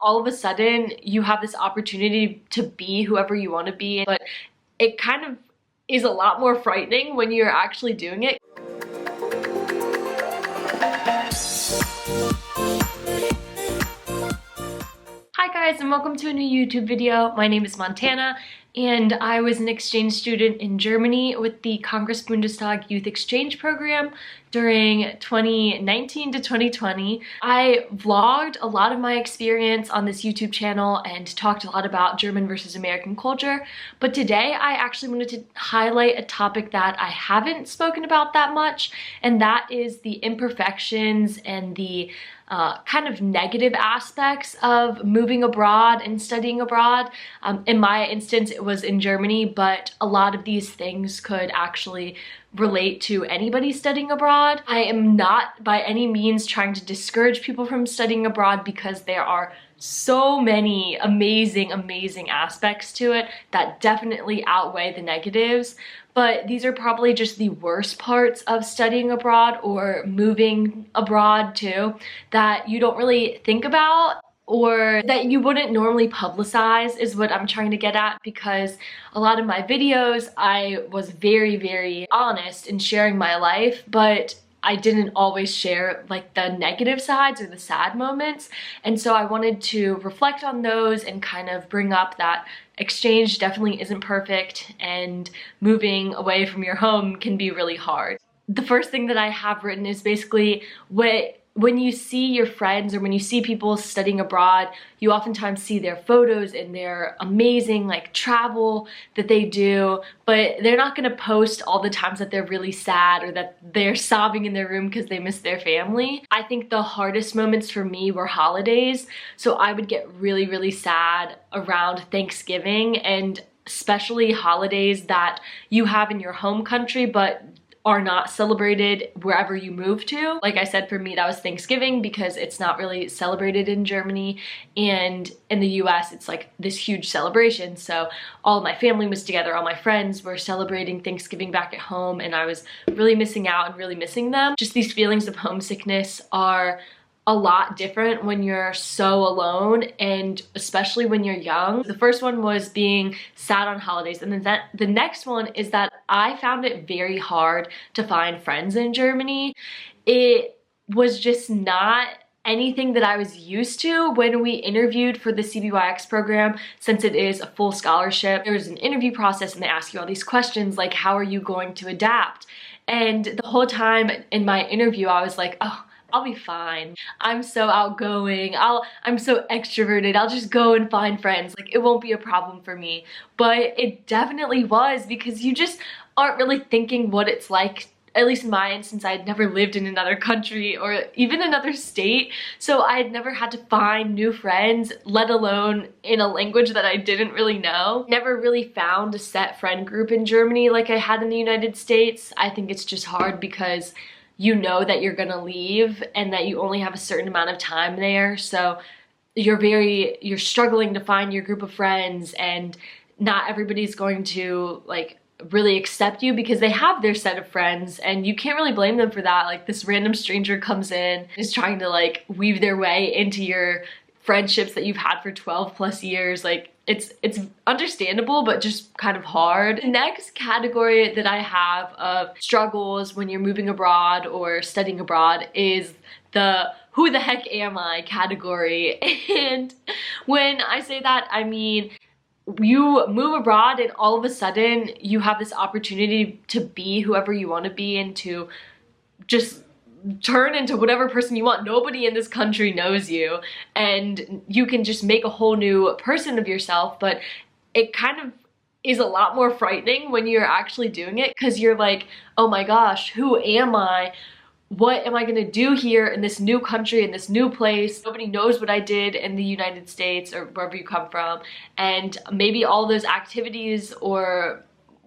all of a sudden you have this opportunity to be whoever you want to be, but it kind of is a lot more frightening when you're actually doing it. Hi guys, and welcome to a new YouTube video. My name is Montana, and I was an exchange student in Germany with the Congress Bundestag Youth Exchange Program during 2019 to 2020. I vlogged a lot of my experience on this YouTube channel and talked a lot about German versus American culture, but today I actually wanted to highlight a topic that I haven't spoken about that much, and that is the imperfections and the kind of negative aspects of moving abroad and studying abroad. In my instance, it was in Germany, but a lot of these things could actually relate to anybody studying abroad. I am not by any means trying to discourage people from studying abroad, because there are so many amazing aspects to it that definitely outweigh the negatives. But these are probably just the worst parts of studying abroad or moving abroad too, that you don't really think about or that you wouldn't normally publicize, is what I'm trying to get at, because a lot of my videos I was very honest in sharing my life, but I didn't always share like the negative sides or the sad moments. And so I wanted to reflect on those and kind of bring up that exchange definitely isn't perfect, and moving away from your home can be really hard. The first thing that I have written is basically when you see your friends or when you see people studying abroad, you oftentimes see their photos and their amazing like travel that they do, but they're not gonna post all the times that they're really sad or that they're sobbing in their room because they miss their family. I think the hardest moments for me were holidays. So I would get really sad around Thanksgiving, and especially holidays that you have in your home country but are not celebrated wherever you move to. Like I said, for me that was Thanksgiving, because it's not really celebrated in Germany, and in the US it's like this huge celebration. So all my family was together, all my friends were celebrating Thanksgiving back at home, and I was really missing out and really missing them. Just these feelings of homesickness are a lot different when you're so alone, and especially when you're young. The first one was being sad on holidays, and then the next one is that I found it very hard to find friends in Germany. It was just not anything that I was used to. When we interviewed for the CBYX program, since it is a full scholarship, there was an interview process and they ask you all these questions like, how are you going to adapt? And the whole time in my interview I was like, oh, I'll be fine. I'm so outgoing. I'm so extroverted. I'll just go and find friends. Like, it won't be a problem for me. But it definitely was, because you just aren't really thinking what it's like. At least in my instance, I had never lived in another country or even another state. So I had never had to find new friends, let alone in a language that I didn't really know. Never really found a set friend group in Germany like I had in the United States. I think it's just hard because you know that you're gonna leave and that you only have a certain amount of time there, so you're struggling to find your group of friends, and not everybody's going to like really accept you because they have their set of friends, and you can't really blame them for that. Like, this random stranger comes in, is trying to like weave their way into your friendships that you've had for 12 plus years. Like, it's understandable, but just kind of hard. The next category that I have of struggles when you're moving abroad or studying abroad is the who the heck am I category. And when I say that, I mean you move abroad and all of a sudden you have this opportunity to be whoever you want to be and to just turn into whatever person you want. Nobody in this country knows you, and you can just make a whole new person of yourself. But it kind of is a lot more frightening when you're actually doing it, because you're like, oh my gosh, who am I? What am I gonna do here in this new country, in this new place? Nobody knows what I did in the United States or wherever you come from, and maybe all those activities or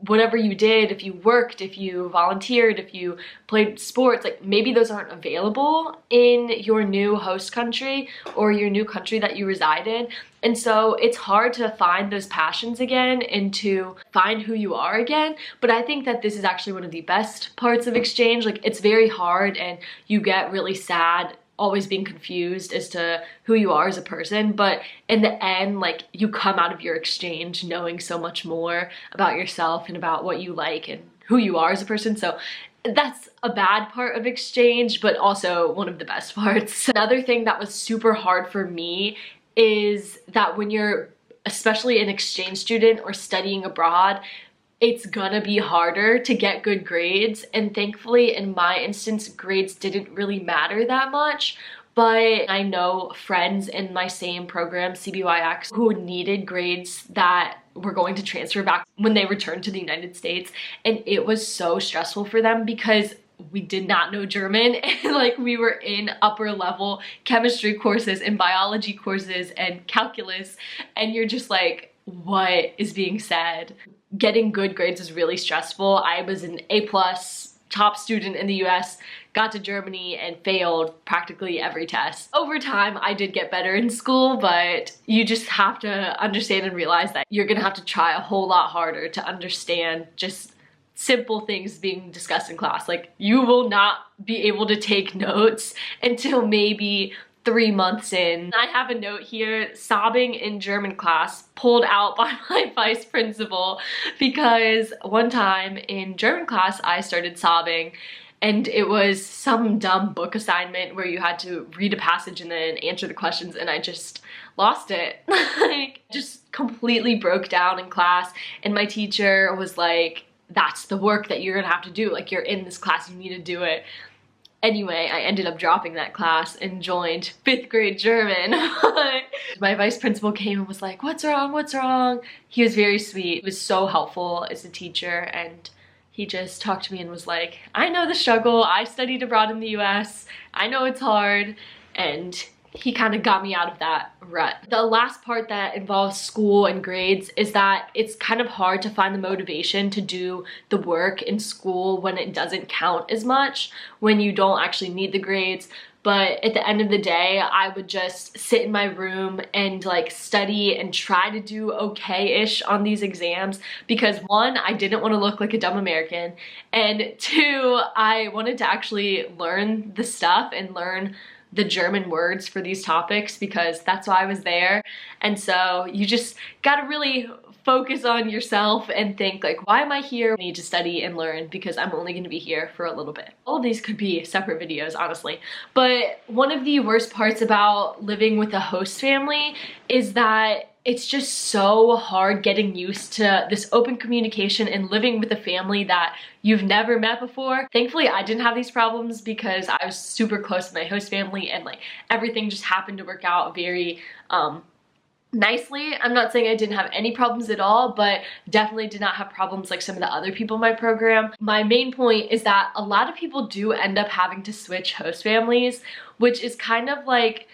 whatever you did, if you worked, if you volunteered, if you played sports, like maybe those aren't available in your new host country or your new country that you reside in. And so it's hard to find those passions again and to find who you are again. But I think that this is actually one of the best parts of exchange. Like, it's very hard and you get really sad always being confused as to who you are as a person, but in the end, like, you come out of your exchange knowing so much more about yourself and about what you like and who you are as a person. So that's a bad part of exchange, but also one of the best parts. Another thing that was super hard for me is that when you're especially an exchange student or studying abroad, it's gonna be harder to get good grades. And thankfully, in my instance, grades didn't really matter that much. But I know friends in my same program, CBYX, who needed grades that were going to transfer back when they returned to the United States. And it was so stressful for them because we did not know German, and like, we were in upper level chemistry courses and biology courses and calculus, and you're just like, what is being said? Getting good grades is really stressful. I was an A+ top student in the US, got to Germany and failed practically every test. Over time, I did get better in school, but you just have to understand and realize that you're gonna have to try a whole lot harder to understand just simple things being discussed in class. Like, you will not be able to take notes until maybe 3 months in. I have a note here: sobbing in German class, pulled out by my vice principal, because one time in German class I started sobbing, and it was some dumb book assignment where you had to read a passage and then answer the questions, and I just lost it. Like, just completely broke down in class, and my teacher was like, that's the work that you're gonna have to do. Like, you're in this class, you need to do it. Anyway, I ended up dropping that class and joined 5th grade German. My vice principal came and was like, what's wrong, what's wrong? He was very sweet. He was so helpful as a teacher, and he just talked to me and was like, I know the struggle. I studied abroad in the US. I know it's hard. And he kind of got me out of that rut. The last part that involves school and grades is that it's kind of hard to find the motivation to do the work in school when it doesn't count as much, when you don't actually need the grades. But at the end of the day, I would just sit in my room and like study and try to do okay-ish on these exams, because 1, I didn't want to look like a dumb American, and 2, I wanted to actually learn the stuff and learn the German words for these topics, because that's why I was there. And so you just gotta really focus on yourself and think, like, why am I here? I need to study and learn because I'm only gonna be here for a little bit. All of these could be separate videos, honestly. But one of the worst parts about living with a host family is that it's just so hard getting used to this open communication and living with a family that you've never met before. Thankfully, I didn't have these problems because I was super close to my host family, and like, everything just happened to work out very nicely. I'm not saying I didn't have any problems at all, but definitely did not have problems like some of the other people in my program. My main point is that a lot of people do end up having to switch host families, which is kind of like,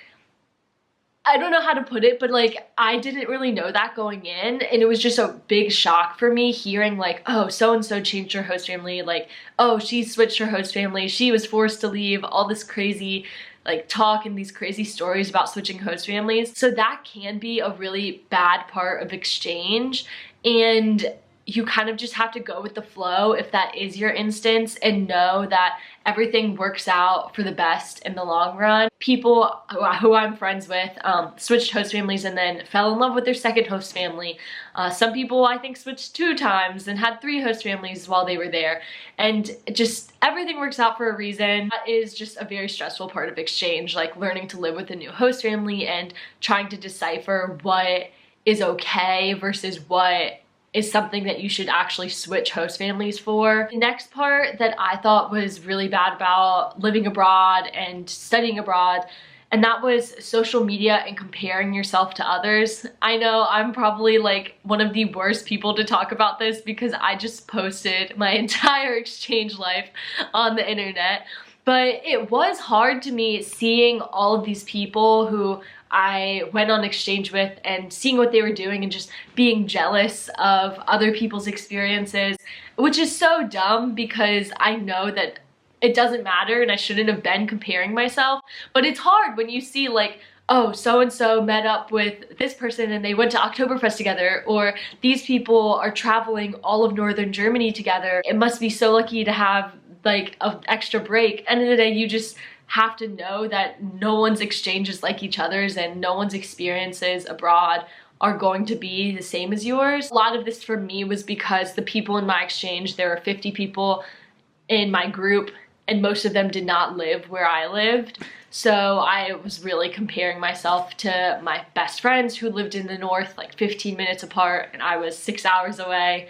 I don't know how to put it, but like, I didn't really know that going in, and it was just a big shock for me hearing like, oh, so-and-so changed her host family, like, oh, she switched her host family, she was forced to leave, all this crazy like talk and these crazy stories about switching host families. So that can be a really bad part of exchange, and you kind of just have to go with the flow if that is your instance, and know that everything works out for the best in the long run. People who I'm friends with switched host families and then fell in love with their second host family. Some people, I think, switched 2 times and had 3 host families while they were there. And just everything works out for a reason. That is just a very stressful part of exchange, like learning to live with a new host family and trying to decipher what is okay versus what is something that you should actually switch host families for. The next part that I thought was really bad about living abroad and studying abroad, and that was social media and comparing yourself to others. I know I'm probably like one of the worst people to talk about this because I just posted my entire exchange life on the internet, but it was hard to me seeing all of these people who I went on exchange with and seeing what they were doing and just being jealous of other people's experiences, which is so dumb because I know that it doesn't matter and I shouldn't have been comparing myself. But it's hard when you see like, oh, so-and-so met up with this person and they went to Oktoberfest together, or these people are traveling all of northern Germany together. It must be so lucky to have like an extra break. End of the day, you just have to know that no one's exchange is like each other's and no one's experiences abroad are going to be the same as yours. A lot of this for me was because the people in my exchange, there were 50 people in my group and most of them did not live where I lived. So I was really comparing myself to my best friends who lived in the north, like 15 minutes apart, and I was 6 hours away.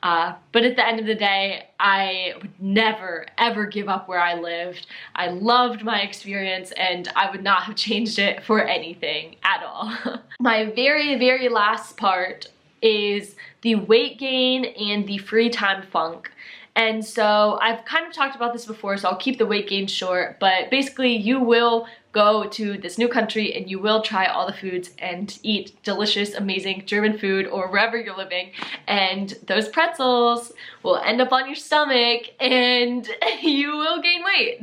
But at the end of the day, I would never, ever give up where I lived. I loved my experience and I would not have changed it for anything at all. My very, very last part is the weight gain and the free time funk. And so I've kind of talked about this before, so I'll keep the weight gain short, but basically you will go to this new country and you will try all the foods and eat delicious, amazing German food or wherever you're living, and those pretzels will end up on your stomach and you will gain weight.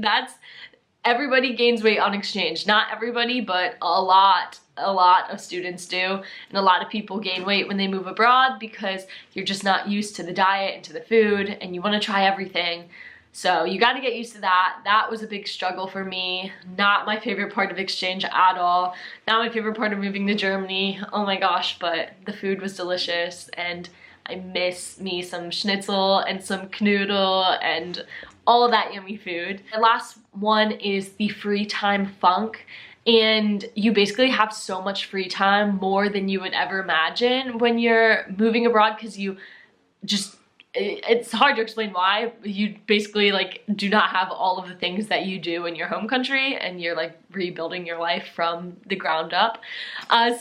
Everybody gains weight on exchange. Not everybody, but a lot of students do, and a lot of people gain weight when they move abroad because you're just not used to the diet and to the food and you want to try everything. So you got to get used to that. That was a big struggle for me. Not my favorite part of exchange at all. Not my favorite part of moving to Germany. Oh my gosh, but the food was delicious and I miss me some schnitzel and some knödel and all of that yummy food. The last one is the free time funk. And you basically have so much free time, more than you would ever imagine when you're moving abroad, because it's hard to explain why. You basically like do not have all of the things that you do in your home country and you're like rebuilding your life from the ground up.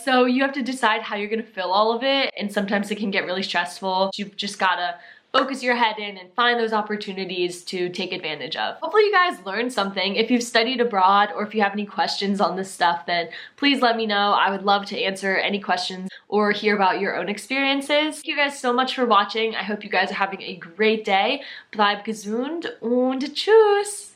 So you have to decide how you're gonna fill all of it, and sometimes it can get really stressful. You've just gotta focus your head in and find those opportunities to take advantage of. Hopefully you guys learned something. If you've studied abroad or if you have any questions on this stuff, then please let me know. I would love to answer any questions or hear about your own experiences. Thank you guys so much for watching. I hope you guys are having a great day. Bleib gesund und tschüss!